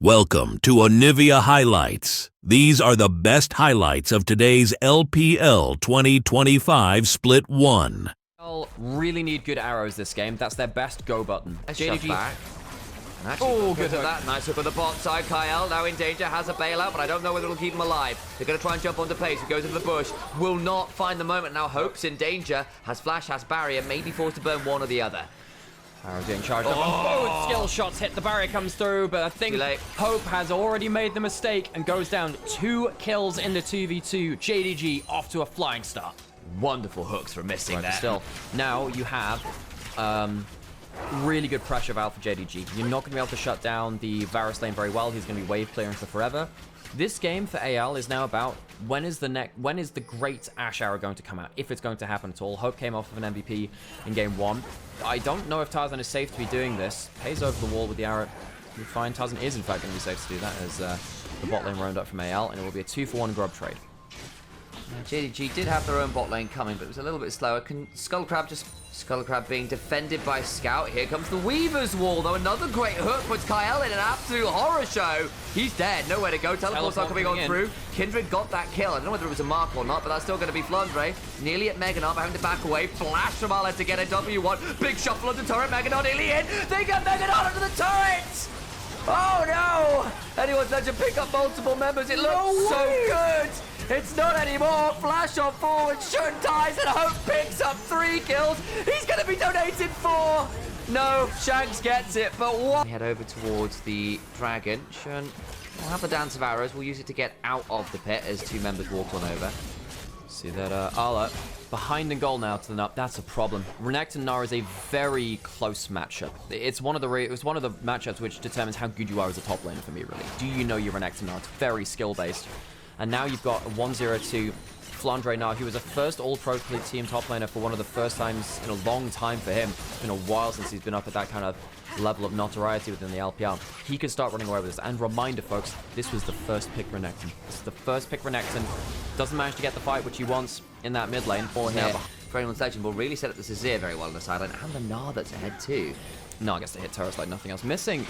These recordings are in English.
Welcome to Onivia Highlights. These are the best highlights of today's LPL 2025 Split 1. Really need good arrows this game. That's their best go button. JDG back. Oh, good at that. Nice hook on the bot side. Kyle now in danger, has a bailout, but I don't know whether it'll keep him alive. They're going to try and jump onto pace. He goes into the bush. Will not find the moment. Now Hope's in danger. Has flash, has barrier. Maybe forced to burn one or the other. Arrow getting charged up. Both skill shots hit. The barrier comes through, but I think Hope has already made the mistake and goes down. 2 kills in the 2v2. JDG off to a flying start. Wonderful hooks for missing there. Still, now you have really good pressure valve for JDG. You're not going to be able to shut down the Varus lane very well. He's going to be wave clearing for forever. This game for AL is now about when is the great Ash arrow going to come out, if it's going to happen at all. Hope came off of an MVP in game 1. I don't know if Tarzan is safe to be doing this. Pays over the wall with the arrow. You find Tarzan is in fact going to be safe to do that as the bot lane roamed up from AL, and it will be a 2-for-1 grub trade. JDG did have their own bot lane coming, but it was a little bit slower. Skullcrab being defended by Scout. Here comes the Weaver's Wall, though. Another great hook puts Kyle in an absolute horror show. He's dead. Nowhere to go. Teleport's not coming on through. Kindred got that kill. I don't know whether it was a mark or not, but that's still going to be Flandre. Nearly at Meganon, having to back away. Flash from Arla to get a W1. Big shuffle on the turret. Meganon nearly in. They got Meganon under the turret! Oh, no! Anyone's had to pick up multiple members. It looks so good! It's not anymore. Flash on forward. Shun ties and Hope picks up 3 kills. He's going to be donated 4. No, Shanks gets it, but what? We head over towards the dragon. Shun will have the dance of arrows. We'll use it to get out of the pit as 2 members walk on over. See that Arla behind in goal now to the Nup. That's a problem. Renekton and Nara is a very close matchup. It's one of the matchups which determines how good you are as a top laner for me, really. Do you know your Renekton and Nara? It's very skill-based. And now you've got a 1-0-2 Flandre now. He was a first all-pro team top laner for one of the first times in a long time for him. It's been a while since he's been up at that kind of level of notoriety within the LPL. He could start running away with this. And reminder, folks, this was the first pick Renekton. This is the first pick Renekton. Doesn't manage to get the fight which he wants in that mid lane. For anyone's legend will really set up the Azir very well on the sideline. And the Gnar that's ahead too. No, I guess to hit turrets like nothing else. Missing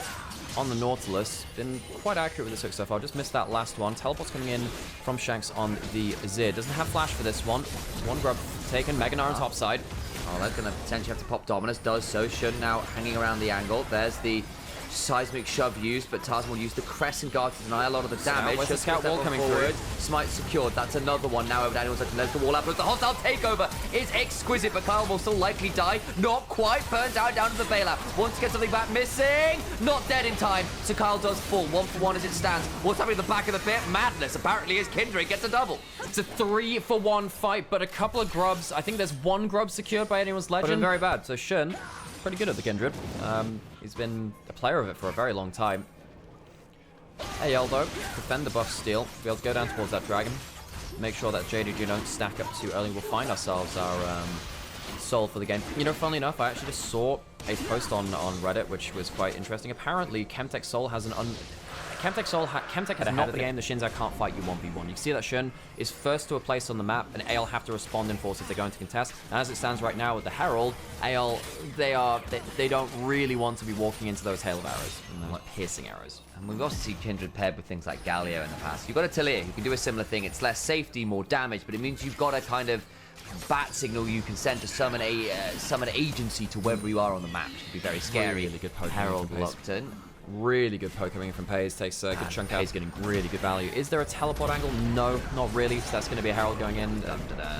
on the Nautilus. Been quite accurate with this hook so far. Just missed that last one. Teleport's coming in from Shanks on the Azir. Doesn't have flash for this one. One grub taken. Meganar on top side. Oh, that's going to potentially have to pop Dominus. Does so. Shun now hanging around the angle. There's the seismic shove used, but Tarzan will use the Crescent Guard to deny a lot of the damage. Where's the Scout wall coming forward? Smite secured. That's another one now over Daniel's there's the wall up. But the hostile takeover is exquisite, but Kyle will still likely die. Not quite. Burns out down to the bailout. Wants to get something back. Missing. Not dead in time. So Kyle does fall. 1-for-1 as it stands. What's happening at the back of the pit? Madness. Apparently his Kindred gets a double. It's a 3-for-1 fight, but a couple of grubs. I think there's 1 grub secured by anyone's legend. But very bad. So Shun, pretty good at the Kindred. He's been a player of it for a very long time. AL though, defend the buff steal. Be able to go down towards that dragon. Make sure that JDG don't stack up too early. We'll find ourselves our soul for the game. You know, funnily enough, I actually just saw a post on Reddit, which was quite interesting. Apparently, Chemtech Soul has Chemtech had not the game. The Shinzak can't fight you 1v1. You can see that Shun is first to a place on the map, and AL have to respond in force if they're going to contest. And as it stands right now with the Herald, AL they don't really want to be walking into those hail of arrows, like piercing arrows. And we've also seen Kindred paired with things like Galio in the past. You've got a Talia who can do a similar thing. It's less safety, more damage, but it means you've got a kind of bat signal you can send to summon agency to wherever you are on the map. It should be very scary. Really good poke. Herald locked in. Really good poke coming in from Pays. Takes a good chunk out. He's getting really good value. Is there a teleport angle? No, not really. So that's going to be a Herald going in.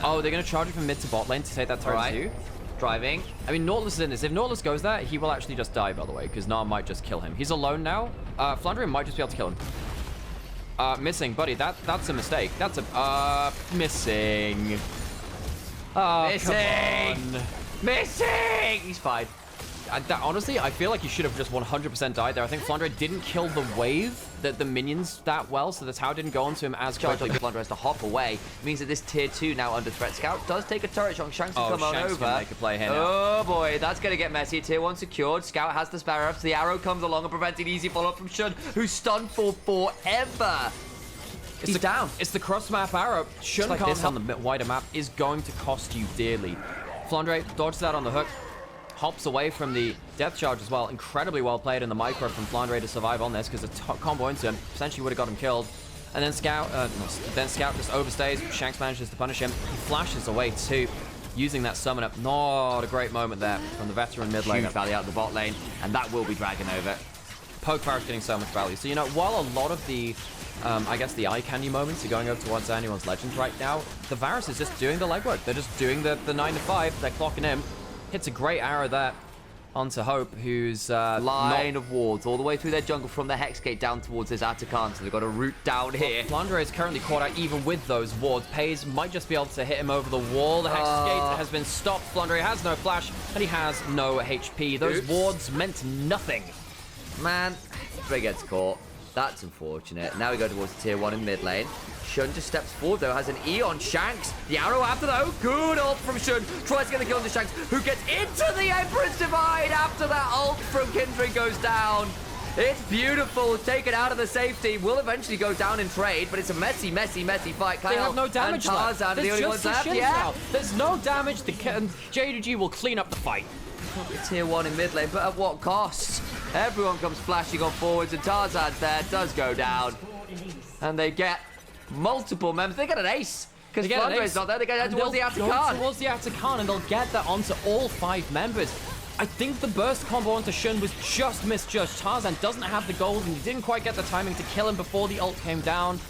Oh, they're going to charge it from mid to bot lane to take that turret too. Driving. I mean, Nautilus is in this. If Nautilus goes there, he will actually just die, by the way, because Gnar might just kill him. He's alone now. Flandre might just be able to kill him. Missing, buddy. That's a mistake. That's a... missing. Oh, missing. Come on. Missing! He's fine. Honestly, I feel like he should have just 100% died there. I think Flandre didn't kill the wave, the minions that well, so the tower didn't go onto him as quickly. Flandre has to hop away. It means that this tier 2 now under threat. Scout does take a turret shot. Shanks will come on over. Can make a play here now. Oh boy, that's going to get messy. Tier 1 secured. Scout has the sparrow up, so the arrow comes along and prevents an easy follow-up from Shun, who's stunned for forever. He's down. It's the cross-map arrow. Shun like on the wider map is going to cost you dearly. Flandre dodges that on the hook. hops away from the death charge as well. Incredibly well played in the micro from Flandre to survive on this, because a combo into him essentially would have got him killed. And then Scout just overstays. Shanks manages to punish him. He flashes away too, using that summon up. Not a great moment there from the veteran mid lane. Huge value out of the bot lane, and that will be dragging over. Poke Varus getting so much value. So, you know, while a lot of the, I guess, the eye candy moments are going over towards anyone's Legends right now, the Varus is just doing the legwork. They're just doing the 9 to 5. They're clocking him. Hits a great arrow there onto Hope, who's line of wards all the way through their jungle from the Hex Gate down towards this Atakan, so they've got a route down here. Flandre is currently caught out even with those wards. Pays might just be able to hit him over the wall. The Hex Gate has been stopped. Flandre has no flash, and he has no HP. Those wards meant nothing. Man, Fred gets caught. That's unfortunate. Now we go towards tier 1 in mid lane. Shun just steps forward though, has an E on Shanks. The arrow after though, good ult from Shun. Tries to get the kill on the Shanks, who gets into the Emperor's Divide after that ult from Kindred goes down. It's beautiful, taken out of the safety. Will eventually go down in trade, but it's a messy fight. They have no damage and left. Tarzan are the only ones left. Yeah. There's no damage. JDG will clean up the fight. Tier 1 in mid lane, but at what cost? Everyone comes flashing on forwards, and Tarzan's there, does go down. And they get multiple members. They get an ace, because Flandre's not there. They get towards the Atakan. Towards the Atakan, and they'll get that onto all 5 members. I think the burst combo onto Shun was just misjudged. Tarzan doesn't have the gold, and he didn't quite get the timing to kill him before the ult came down.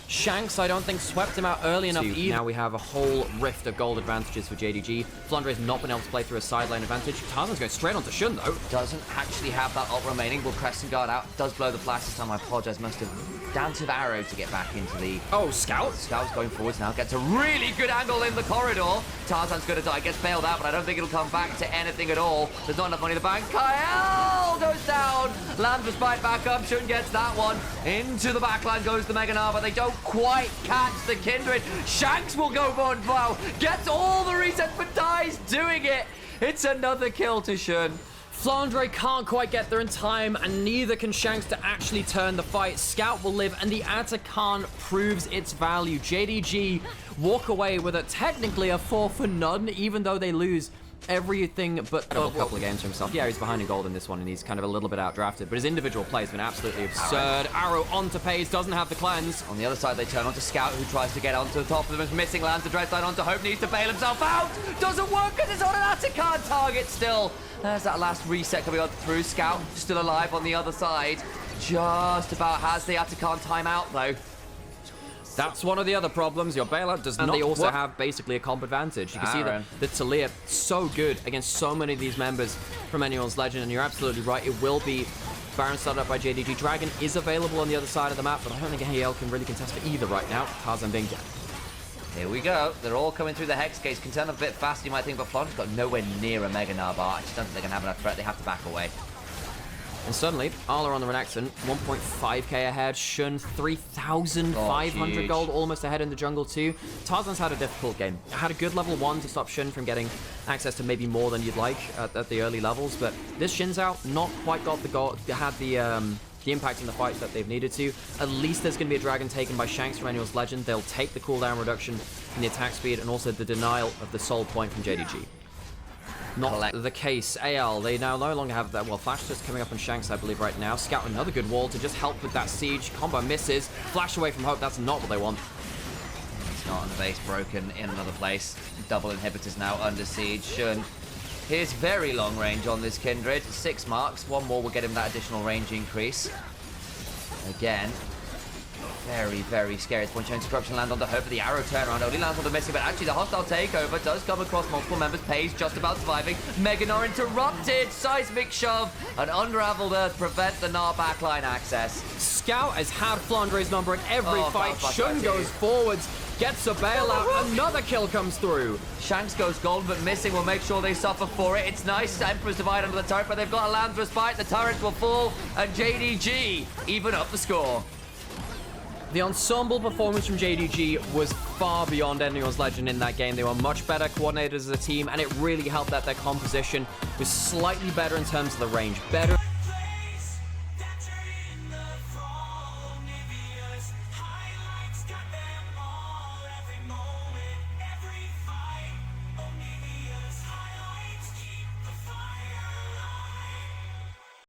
Shanks, I don't think, swept him out early enough either. Now we have a whole rift of gold advantages for JDG. Flandre's not been able to play through a sideline advantage. Tarzan's going straight onto Shun, though. Doesn't actually have that ult remaining. Will Crescent Guard out. Does blow the flash this time. I apologize. Must have down to the arrow to get back into the... Oh, Scout? Scout's going forwards now. Gets a really good angle in the corridor. Tarzan's going to die. Gets bailed out, but I don't think it'll come back to anything at all. There's not enough money in the bank. Kyle goes down. Lands the spike back up. Shun gets that one. Into the backline goes the Mega Gnar, but they don't quite catch the Kindred. Shanks will go for wow. Gets all the resets, but dies doing it. It's another kill to Shun. Flandre can't quite get there in time, and neither can Shanks to actually turn the fight. Scout will live, and the Atakan proves its value. JDG walk away with technically a 4 for none, even though they lose everything but a couple of games for himself. Yeah, he's behind in gold in this one, and he's kind of a little bit outdrafted, but his individual play has been absolutely absurd. Arrow onto Pays, doesn't have the cleanse. On the other side, they turn onto Scout, who tries to get onto the top of them. Is missing, lands the Dreadline onto Hope, needs to bail himself out. Doesn't work because it's on an Atakan target still. There's that last reset coming on through. Scout still alive on the other side. Just about has the Atakan timeout though. That's one of the other problems. Your bailout does not work. And they also have basically a comp advantage. You can see that the Talia so good against so many of these members from anyone's Legend, and you're absolutely right. It will be Baron started up by JDG. Dragon is available on the other side of the map, but I don't think AL can really contest for either right now. Tarzan being dead. Here we go. They're all coming through the Hex Gates. Can turn a bit faster, you might think, but Flandre's got nowhere near a Mega Gnar bar. I just don't think they're going to have enough threat. They have to back away. And suddenly, Arla on the Renekton, 1.5k ahead. Shun, 3,500 gold, almost ahead in the jungle too. Tarzan's had a difficult game. Had a good level 1 to stop Shun from getting access to maybe more than you'd like at the early levels, but this Shin's out, not quite got the gold, had the impact in the fight that they've needed to. At least there's going to be a dragon taken by Shanks from Annual's Legend. They'll take the cooldown reduction in the attack speed and also the denial of the soul point from JDG. Not the case. AL, they now no longer have that. Well, Flash just coming up on Shanks, I believe, right now. Scout another good wall to just help with that siege. Combo misses. Flash away from Hope. That's not what they want. It's not on the base, broken in another place. Double inhibitors now under siege. Shun. Here's very long range on this Kindred. 6 marks. 1 more will get him that additional range increase. Again. Very, very scary. It's one showing Corruption land on the Hope, but the arrow turnaround only lands on the missing, but actually the hostile takeover does come across multiple members. Pays just about surviving. Mega Gnar interrupted. Seismic shove. An unraveled earth prevent the Gnar backline access. Scout has had Flandre's number in every fight. Shun goes forwards, gets a bailout. Another kill comes through. Shanks goes gold, but missing will make sure they suffer for it. It's nice. Emperor's Divide under the turret, but they've got a land respite. The turret will fall, and JDG even up the score. The ensemble performance from JDG was far beyond anyone's Legend in that game. They were much better coordinated as a team, and it really helped that their composition was slightly better in terms of the range. Better.